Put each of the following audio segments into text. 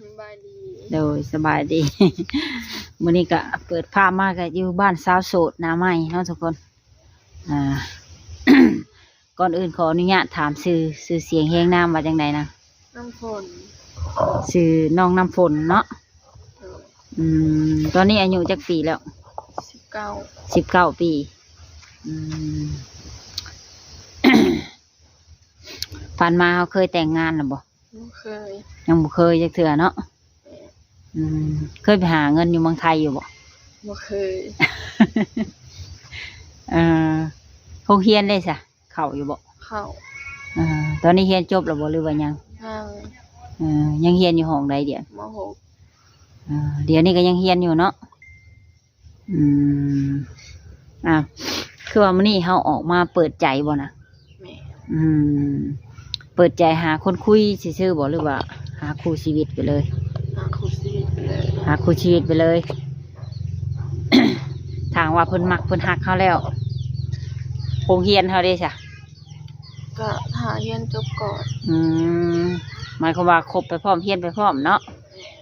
สบายดีโดยสบายดี มื้อนี้ก็เปิดภาพมาก็อยู่บ้านสาวโสดหน้าใหม่เนาะทุกคนอ่า ก่อนอื่นขออนุญาตถามชื่อเสียงแฮงนามว่าจังไดนะ น้ำฝนชื่อน้องน้ำฝนเนาะตอนนี้อายุจักปีแล้ว19 ปีอืม ผ่านมาเขาเคยแต่งงานหรือบ่ไม่เคยยังบ่เคยจักเทื่อเนาะเคยไปหาเงินอยู่เมืองไทยอยู่บ่ ไม่เคย เออโรงเรียนได้ซะเข้าอยู่บ่เข้าตอนนี้เรียนจบแล้วบ่หรือว่ายังยังเรียนอยู่ห้องใดเดี๋ยวม.6 เดี๋ยวนี้ก็ยังเรียนอยู่เนาะคือว่ามื้อนี้เฮาออกมาเปิดใจบ่นะแม่เปิดใจหาคนคุยซื่อๆบ่หรือว่าหาคู่ชีวิตไปเลยหาคู่ชีวิตไปเลยหาคู่ชีวิตไปเลย ถามว่าเพิ่นมักเพิ่นฮักเฮาแล้วโรงเรียนเฮาได้ซะก็หาเรียนจบก่อนหมายความว่าคบไปพร้อมเรียนไปพร้อมเนาะ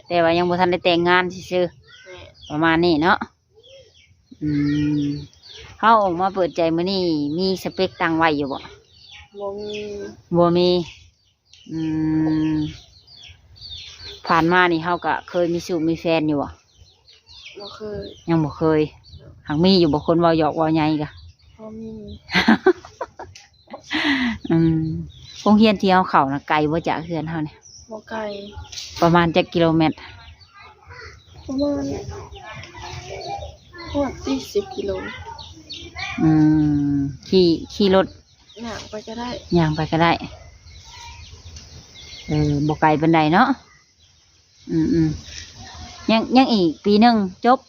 แต่ว่ายังบ่ทันได้แต่งงานซื่อๆประมาณนี้เนาะเฮาออกมาเปิดใจมื้อนี้มีสเปคตั้งไว้อยู่บ่บ่มีผ่านมานี่เฮาก็เคยมีสู่มีแฟนอยู่บ่บ่เคยยังบ่เคยหากมีอยู่บ่คนเว้าหยอกเว้าใหญ่กะพอมี โรงเรียนที่เฮาเข้าน่ะไกลบ่จากเฮือนเฮาเนี่ยบ่ไกลประมาณจักกิโลเมตรประมาณ40 กิโลขี่รถย่างไปก็ได้ย่างไปก็ได้บ่ไกลปานใดเนาะยังอีกปีหนึ่งจบ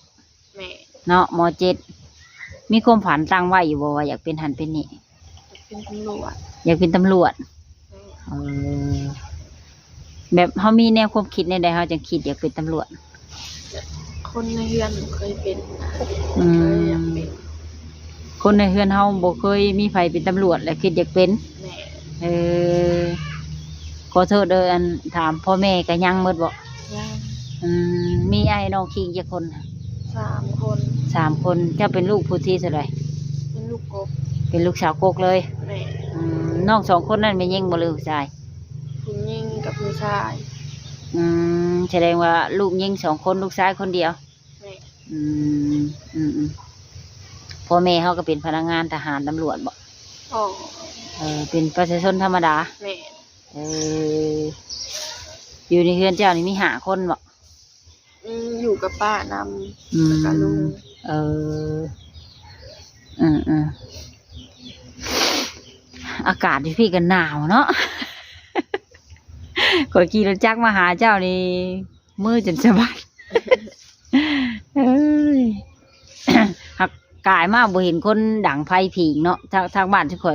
แม่เนาะม.7 มีความฝันตั้งไว้อยู่บ่ว่าอยากเป็นหันเป็นนี่เป็นตำรวจอยากเป็นตำรวจแบบเขามีแนวความคิดในใดเขาจะคิดอยากเป็นตำรวจคนในเฮือนเคยเป็นอยากเป็นคนในเฮือนเขาบ่เคยมีไผเป็นตำรวจและคิดอยากเป็นขอโทษเด้อถามพ่อแม่ก็ยังหมดบ่ยังมีไอ้น้องคิงกี่คน3 คนเจ้าเป็นลูกผู้ที่เท่าไหร่เป็นลูกกบเป็นลูกสาวกกเลยน้อง2 คนนั้นไม่ยิ่งบ่หรือผู้ชายผู้หญิงกับผู้ชายแสดงว่าลูกยิ่ง2 คนลูกชายคนเดียวพ่อแม่เขาก็เป็นพนักงานทหารตำรวจบ่เป็นประชาชนธรรมดาอยู่ในเฮือนเจ้านี่มี5 คนบ่อยู่กับป้านำแล้วก็ลุงอากาศที่พี่กันหนาวเนาะ ขอขี่รถจักรมาหาเจ้านี่มือจนสะบัด หักกายมากบ่เห็นคนดังไฟผิงเนาะทางบ้านทุกคน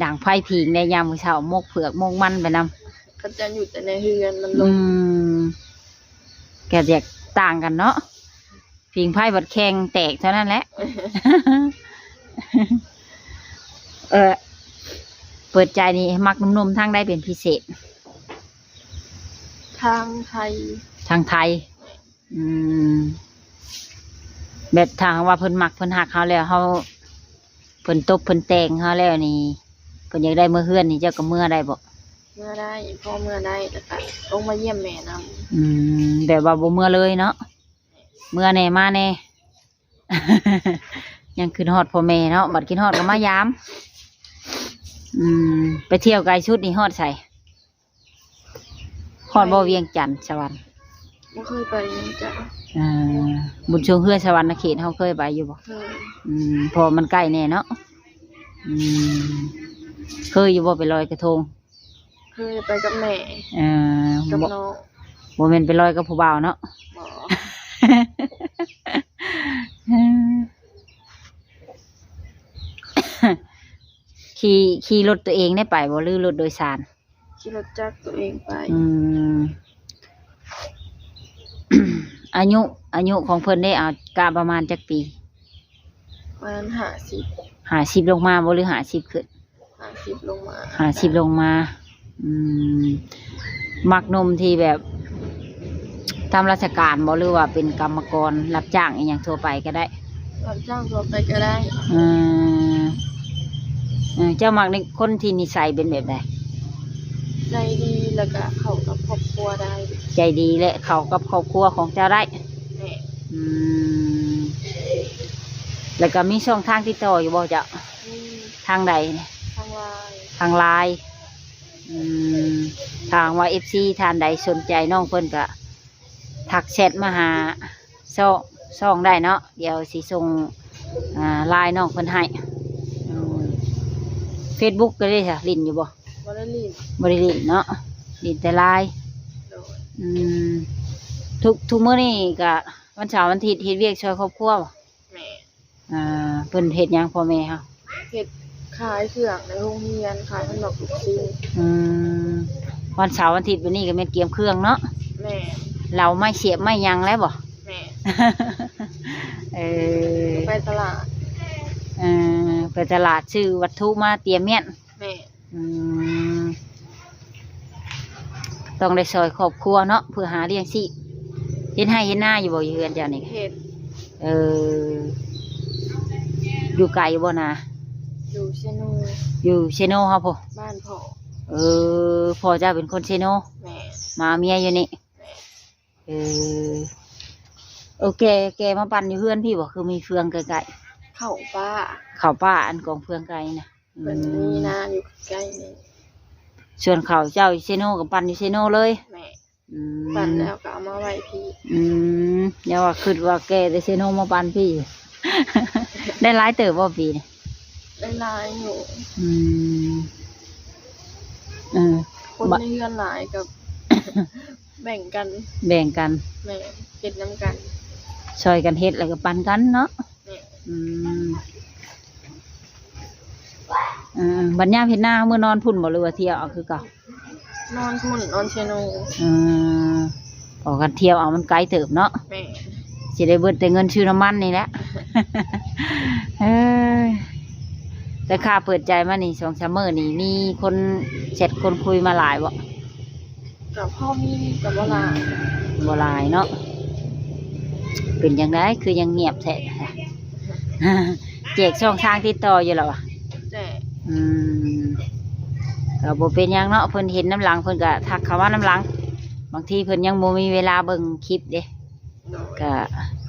ดังไฟผิงในยามมื้อเช้ามกเผือกมกมันไปนำเขาจะอยู่แต่ในเฮือนมันลงแกแยกต่างกันเนาะผิงไพ่บัดแข็งแตกเท่านั้นแหละ เปิดใจนี่มักนุ่มๆทางได้เป็นพิเศษทางไทยแบบทางว่าเพิ่นมักเพิ่นหักเขาแล้วเขาเพิ่นตบเพิ่นแต่งเขาแล้วนี่เพิ่นอยากได้เมื่อเฮือนนี่เจ้าก็เมื่อได้บ่เมื่อได้พ่อเมื่อได้แล้วก็ต้องมาเยี่ยมแม่นำแบบว่าบ่เมื่อเลยเนาะเมื่อแน่มาแน่ ยังขึ้นฮอดพ่อแม่เนาะบัดขึ้นฮอดก็มายามไปเที่ยวไกลชุดนี่ฮอดใส่ฮอดบ่เวียงจันทร์สวรรค์บ่เคยไปจ้ะบุญชงเฮือสวรรค์เขตเฮาเคยไปอยู่บ่พอมันใกล้แน่เนาะเคยอยู่บ่ไปลอยกระทงเคยไปกับแม่กับน้องบ่แม่นไปลอยกับผู้บ่าวเนาะขี่รถตัวเองได้ไปบ่หรือรถโดยสารขี่รถจักรตัวเองไปอายุของเพิ่นได้เอากะประมาณจักปีประมาณ50ลงมาบ่หรือ50ขึ้น50ลงมามักนมที่แบบ ทำราชการบ่หรือว่าเป็นกรรมกรรับจ้างอหย่างทั่วไปก็ได้ รับจ้างตัวไปก็ได้ อืมเจ้ามักในคนที่นิสัยเป็นแบบใด ใจดีแล้วก็เข้ากับครอบครัวได้ ใจดีและเข้ากับครอบครัวของเจ้าได้ แม่ อืมแล้วก็มีช่องทางติดต่ออยู่บ่เจ้า นี่ ทางใดเนี่ย ทางไลน์ ทางไลน์อืมทางว่า FC ท่านใดสนใจน้องเพิ่นก็ทักแชทมาหาช่องได้เนาะเดี๋ยวสิส่งไลน์น้องเพิ่นให้Facebook ก็ได้ค่ะลินอยู่บ่ บ่ได้ลีน บ่ได้ลินเนาะลินแต่ไลน์ โดย อืมทุกมื้อนี่ก็วันเสาร์วันอาทิตย์เฮ็ดเวียกช่วยครอบครัวบ่ แม่ เพิ่นเฮ็ดหยังพ่อแม่เฮา เฮ็ดขายเครื่องในโรงเรียนขายขนมลูกชิ้น อืมวันเสาร์วันอาทิตย์วันนี้ก็แม่นเตรียมเครื่องเนาะ แม่ เราไม่เสียบไม่ยังแล้วบ่ แม่ เออ ไปตลาด ไปตลาดซื้อวัตถุมาเตรียมเมียน แม่ อืมต้องได้ซอยครอบครัวเนาะเพื่อหาเลี้ยงชีพเห็นให้เห็นหน้าอยู่บ่อยู่เฮือนเจ้านี่ เฮ็ด เอออยู่ไกลบ่นะ อยู่เชโน อยู่เชโนเฮาพ่อ บ้านพ่อ เออพ่อเจ้าเป็นคนเชโน แม่ มาเมียอยู่นี่ แม่ เออโอเคแกมาปั่นอยู่เฮือนพี่บ่คือมีเฟืองไกล เข้าป้า ๆข้าวป้าอันกองเฟืองไกลนะอื เป็นมีนาอยู่ใกล้นี่ ส่วนข้าวเจ้าอยู่เชโนกับปั่นอยู่เชโนเลย แม่ อืม ปั่นแล้วก็เอามาไว้พี่ อืมอย่าว่าคิดว่าแกได้เชโนมาปั่นพี่ ได้หลายเติบบ่ปีนี่ ได้หลายอยู่ อืมเออ คนในเรือนหลายกับ แบ่งกัน แบ่งกัน แม่เฮ็ดน้ำกัน ช่วยกันเฮ็ดแล้วก็ปั่นกันเนาะ แม่ อืมบัดยามเฮ็ดหน้ามื้อนอนพุ่นบ่หรือว่าเที่ยวเอาคือเก่าน อนทุ่นนอนเชโน อืมออกกันเที่ยวเอามันไกลเติบเนาะ แม่ สิได้เบิดแต่เงินชื่อน้ำมันนี่แหละ เอ้ยแต่ค่าเปิดใจมานี่2-3 มื้อนี่มีคนแชทคนคุยมาหลายบ่ กับพ่อมีกับว่าหลาย บ่หลายเนาะเป็นจังไดคือยังเงียบแท้ แจกช่องทางติดต่ออยู่แล้วอ่ะ แจก อืมก็บ่เป็นหยังเนาะเพิ่นเห็นน้ำหลังเพิ่นก็ทักเข้ามาน้ำหลัง บางทีเพิ่นยังบ่มีเวลาเบิ่งคลิปเด้ โดย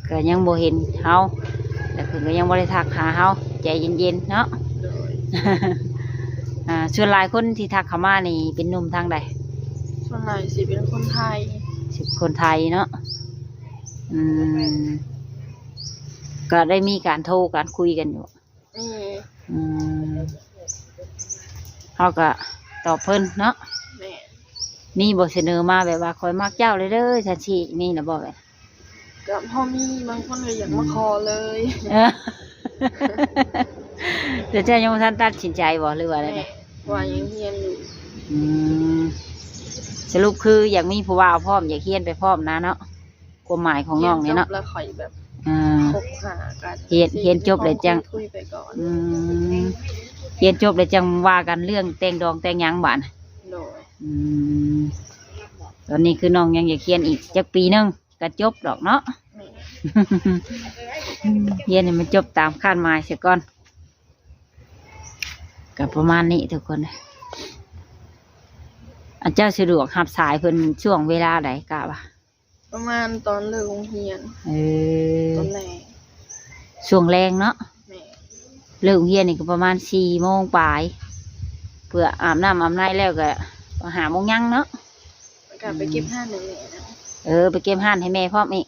ก็ยังบ่เห็นเฮาแล้วเพิ่นก็ยังบ่ได้ทักหาเฮาใจเย็นๆเนาะ โดย ส่วนหลายคนที่ทักเข้ามานี่เป็นหนุ่มทางใด ส่วนใหญ่สิเป็นคนไทย สิคนไทยเนาะอืมก็ได้มีการโทรการคุยกันอยู่ นี่ อืมเฮาก็ตอบเพิ่นเนาะ แม่ มีบ่เสนอมาแบบว่าคอยมักเจ้าเลยเด้อฉันสิมีน่ะบ่แบบ กับพ่อมีบางคนก็อยากมาคอเลย เออ เดี๋ยวเจ้ายังบ่ทันตัดสินใจบ่หรือว่าอะไร แม่ นะ ว่ายังเรียนอยู่ อืมสรุปคืออยากมีผู้ว่าพร้อมอยากเฮียนไปพร้อมนะเนาะความหมายของน้องเนี่ยเนาะ รีจบแล้วข่อยแบบ อ่า คบหากัน เรียนจบเลยจัง คุยไปก่อน อืมเรียนจบแล้วจังว่ากันเรื่องแต่งดองแต่งหยังบาดน่ะ โดย อืมตอนนี้คือน้องยังอยากเรียนอีกจักปีหนึงก็จบดอกเนาะ แม่ เรียนให้มันจบตามคาดหมายเสียก่อนกับประมาณนี้ทุกคนอาเจ้าสะดวกรับสายเพิ่นช่วงเวลาใดกะวะ ประมาณตอนเลิกโรงเรียน เออ ตอนแรก ช่วงแรงเนาะ แม่ เลิกเรียนนี่ก็ประมาณ4 โมงปลายเพื่ออาบน้ำอาบในแล้วก็5 โมงยังเนาะ แล้วก็ไปเก็บผ้าหนึ่งแม่นะ ไปเก็บห่านให้แม่พร้อมอีก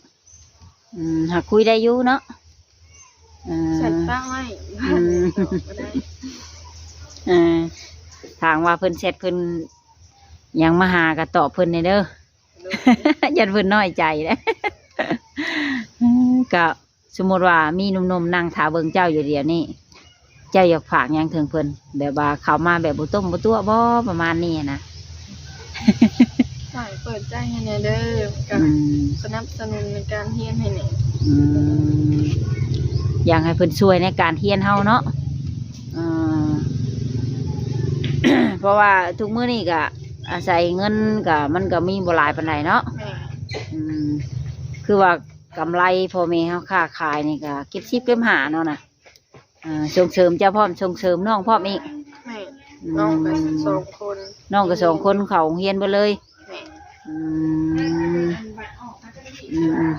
หากคุยได้อยู่เนาะ ใส่ป้าไว้ อืม ก็ได้ ทางว่าเพิ่นเสร็จเพิ่นยังมาหากระตอบเพิ่นในเด้อ โดย ยันเพิ่นน้อยใจเด้ ก็สมมติว่ามีหนุ่มๆนั่งถาเบิ่งเจ้าอยู่เดียวนี่เจ้าอยากฝากหยังถึงเพิ่นแบบว่าเขามาแบบบ่ต้มบ่ตัวบ่ประมาณนี้นะ ใส่เปิดใจให้แน่เด้อกับ อืม สนับสนุนในการเรียนให้แน่ อืมอยากให้เพิ่นช่วยในการเรียนเฮาเนาะอืม เพราะว่าทุกมื้อนี้ก็อาศัยเงินก็มันก็มีบ่หลายปานใดเนาะ แม่ อืมคือว่ากำไรพ่อแม่เขาค้าขายนี่ก็เก็บซิบเก็บหาเนาะนะส่งเสริมเจ้าพร้อมส่งเสริมน้องพร้อมอีก แม่น้องก็สองคน น้องก็2 คนเขาโรงเรียนไปเลย แม่ อืมอืม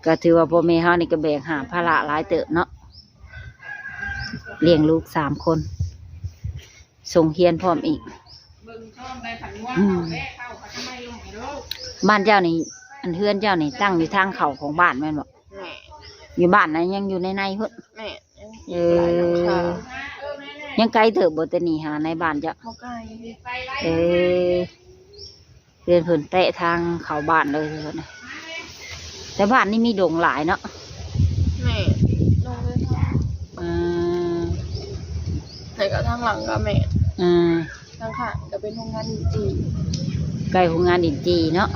ก็ถือว่าพ่อแม่เขานี่ก็แบกหาภาระหลายเติบเนาะเลี้ยงลูก3 คนส่งเรียนพร้อมอีกบ้านเจ้านี่อันเฮือนเจ้านี่ตั้งอยู่ทางเขาของบ้านแม่นบอก แม่ อยู่บ้านนะยังอยู่ในพุ่น แม่ เอ หลายหลังคา ยังไกลเติบบ่แต่นี่หาในบ้านเจ้า บ่ไกล เออเดินเพิ่นเตะทางเขาบ้านเลยทุกคนนะแต่บ้านนี่มีดงหลายเนาะ แม่น้องเลยค่ะ อืม ไหนก็ทางหลังก็แม่ อืม ทางข้างก็เป็นโรงงานจี ใกล้โรงงานดินจีเนาะ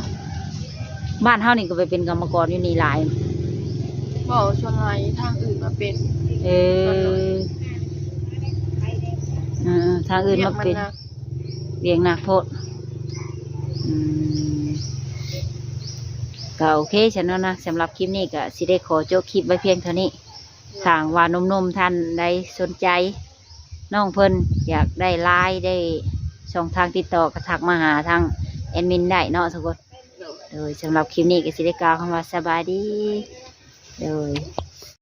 บ้านเฮานี่ก็ไปเป็นกรรมกรอยู่นี่หลาย บอกชวนไรทางอื่นมาเป็น เออทางอื่นมาเป็น รียก เวียงนาโพดอืมก็โอเคฉันเนาะนะสำหรับคลิปนี้ก็สิได้ขอจบคลิปไว้เพียงเท่านี้ทางว่านมท่านใดสนใจน้องเพิ่นอยากได้ไลน์ได้ช่องทางติดต่อก็ทักมาหาทางแอดมินได้เนาะทุกคน โดยสำหรับคลิปนี้ก็สิได้กล่าวคำว่าสบายดีโดย